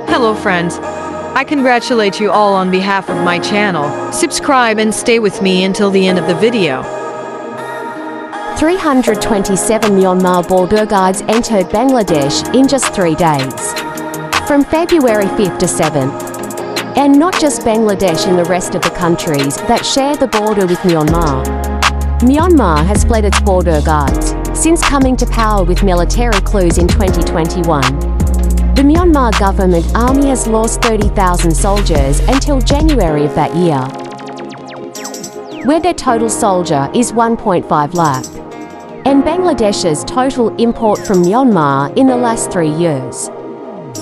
Hello friends, I congratulate you all on behalf of my channel. Subscribe and stay with me until the end of the video. 327 Myanmar border guards entered Bangladesh in just 3 days. From February 5th to 7th. And not just Bangladesh and the rest of the countries that share the border with Myanmar. Myanmar has fled its border guards since coming to power with military coups in 2021. The Myanmar government army has lost 30,000 soldiers until January of that year, where their total soldier is 1.5 lakh. And Bangladesh's total import from Myanmar in the last 3 years,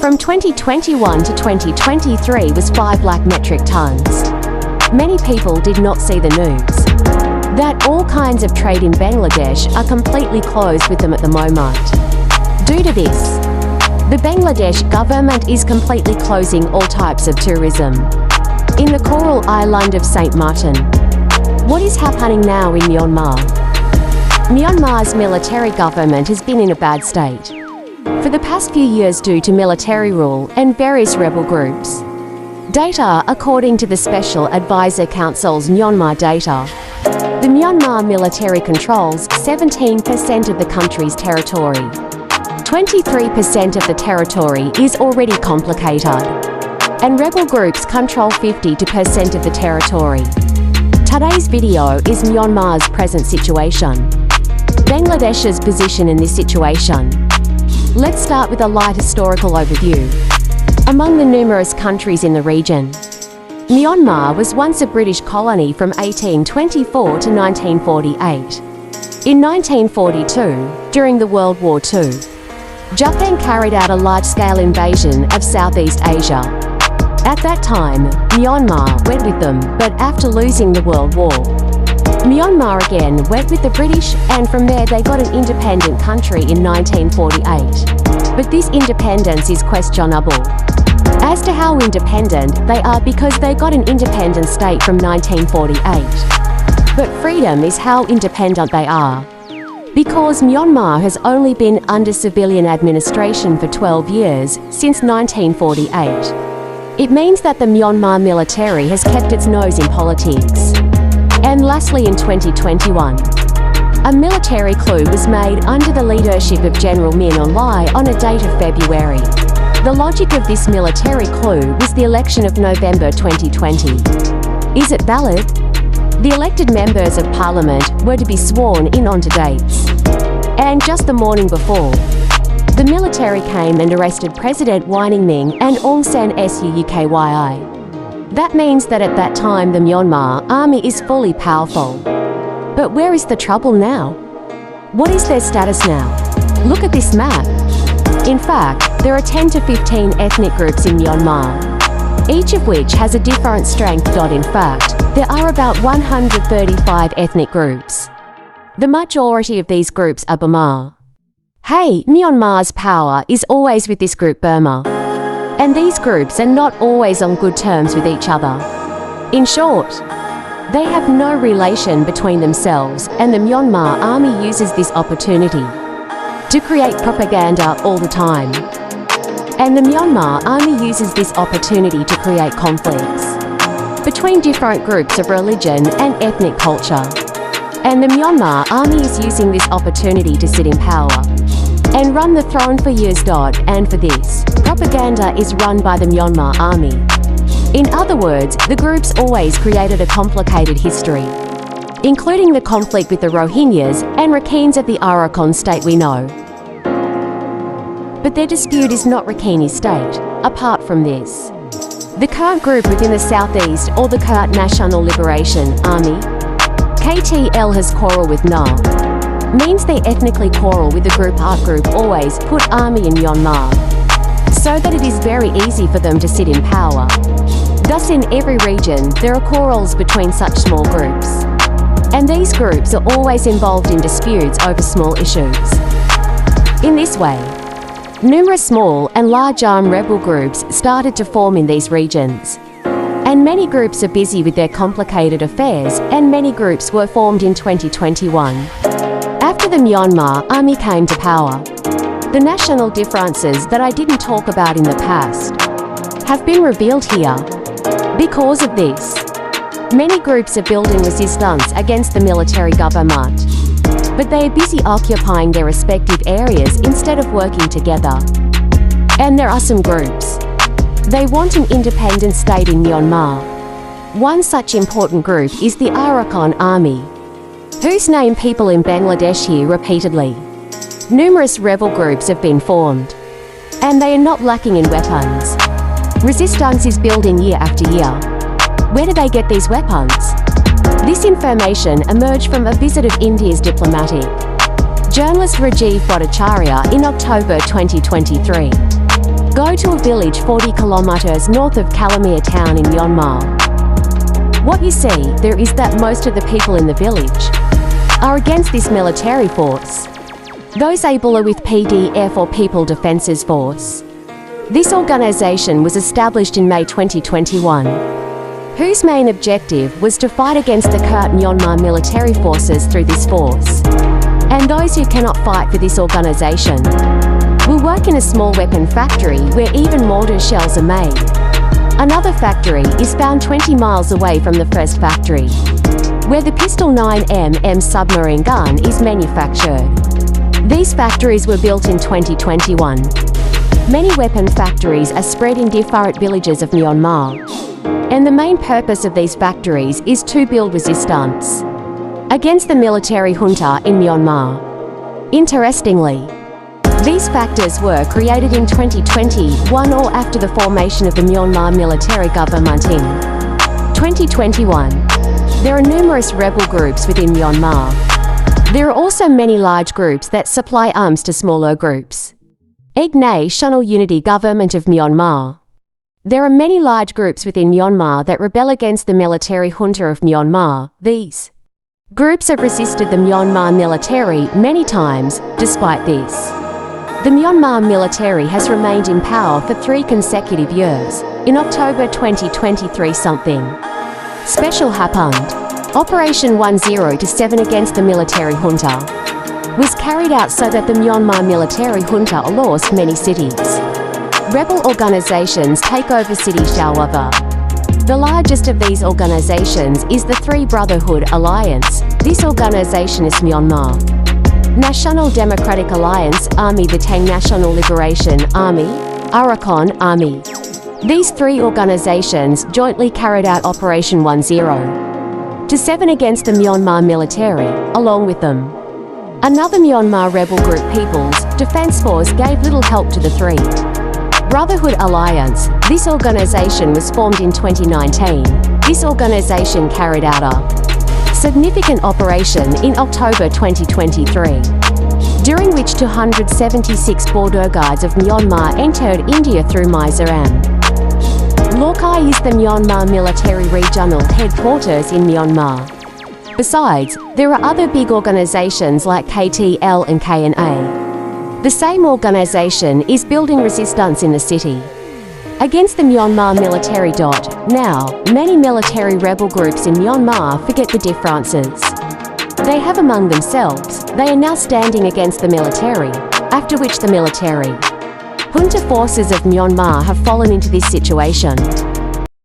from 2021 to 2023, was 5 lakh metric tons. Many people did not see the news that all kinds of trade in Bangladesh are completely closed with them at the moment. Due to this, the Bangladesh government is completely closing all types of tourism in the coral island of St. Martin. What is happening now in Myanmar? Myanmar's military government has been in a bad state for the past few years due to military rule and various rebel groups. Data according to the Special Advisor Council's Myanmar data, the Myanmar military controls 17% of the country's territory. 23% of the territory is already complicated, and rebel groups control 50% of the territory. Today's video is Myanmar's present situation, Bangladesh's position in this situation. Let's start with a light historical overview. Among the numerous countries in the region, Myanmar was once a British colony from 1824 to 1948. In 1942, during the World War II, Japan carried out a large-scale invasion of Southeast Asia. At that time, Myanmar went with them, but after losing the World War, Myanmar again went with the British, and from there they got an independent country in 1948. But this independence is questionable as to how independent they are, because they got an independent state from 1948. But freedom is how independent they are, because Myanmar has only been under civilian administration for 12 years since 1948. It means that the Myanmar military has kept its nose in politics. And lastly, in 2021, a military coup was made under the leadership of General Min Aung Hlaing on a date of February. The logic of this military coup was the election of November 2020. Is it valid? The elected members of parliament were to be sworn in on dates. And just the morning before, the military came and arrested President Win Myint and Aung San Suu Kyi. That means that at that time the Myanmar army is fully powerful. But where is the trouble now? What is their status now? Look at this map. In fact, there are 10 to 15 ethnic groups in Myanmar, each of which has a different strength. In fact, there are about 135 ethnic groups. The majority of these groups are Burma. Hey, Myanmar's power is always with this group Burma. And these groups are not always on good terms with each other. In short, they have no relation between themselves, and the Myanmar army uses this opportunity to create propaganda all the time. And the Myanmar army uses this opportunity to create conflicts between different groups of religion and ethnic culture. And the Myanmar army is using this opportunity to sit in power and run the throne for years. And for this, propaganda is run by the Myanmar army. In other words, the groups always created a complicated history, including the conflict with the Rohingyas and Rakhine's of the Arakan state we know. But their dispute is not Rakhine state. Apart from this, the current group within the southeast, or the Kurd National Liberation Army, KTL, has quarrel with Na. Means they ethnically quarrel with the group. Art group always put army in Myanmar, so that it is very easy for them to sit in power. Thus in every region there are quarrels between such small groups. And these groups are always involved in disputes over small issues. In this way, numerous small and large armed rebel groups started to form in these regions. And many groups are busy with their complicated affairs, and many groups were formed in 2021. After the Myanmar army came to power, the national differences that I didn't talk about in the past have been revealed here. Because of this, many groups are building resistance against the military government, but they are busy occupying their respective areas instead of working together. And there are some groups. They want an independent state in Myanmar. One such important group is the Arakan Army, whose name people in Bangladesh hear repeatedly. Numerous rebel groups have been formed, and they are not lacking in weapons. Resistance is building year after year. Where do they get these weapons? This information emerged from a visit of India's diplomatic journalist Rajiv Bhattacharya in October 2023. Go to a village 40 kilometers north of Kalamia town in Myanmar. What you see there is that most of the people in the village are against this military force. Those able are with PDF or People Defences Force. This organisation was established in May 2021, whose main objective was to fight against the current Myanmar military forces through this force. And those who cannot fight for this organisation will work in a small weapon factory where even mortar shells are made. Another factory is found 20 miles away from the first factory, where the Pistol 9mm submarine gun is manufactured. These factories were built in 2021. Many weapon factories are spread in different villages of Myanmar, and the main purpose of these factories is to build resistance against the military junta in Myanmar. Interestingly, these factors were created in 2021 or after the formation of the Myanmar military government in 2021. There are numerous rebel groups within Myanmar. There are also many large groups that supply arms to smaller groups. National Unity Government of Myanmar. There are many large groups within Myanmar that rebel against the military junta of Myanmar. These groups have resisted the Myanmar military many times. Despite this, the Myanmar military has remained in power for 3 consecutive years. In October 2023 something special happened. Operation 10-7 against the military junta was carried out so that the Myanmar military junta lost many cities. Rebel organizations take over cities. However, the largest of these organizations is the Three Brotherhood Alliance. This organization is Myanmar National Democratic Alliance Army, the Tang National Liberation Army, Arakan Army. These 3 organizations jointly carried out Operation 10-7 against the Myanmar military. Along with them, another Myanmar rebel group, People's Defence Force, gave little help to the Three Brotherhood Alliance. This organisation was formed in 2019. This organisation carried out a significant operation in October 2023, during which 276 border guards of Myanmar entered India through Mizoram. Lokai is the Myanmar military regional headquarters in Myanmar. Besides, there are other big organisations like KTL and KNA. The same organisation is building resistance in the city against the Myanmar military. Now, many military rebel groups in Myanmar forget the differences they have among themselves. They are now standing against the military, after which the military junta forces of Myanmar have fallen into this situation.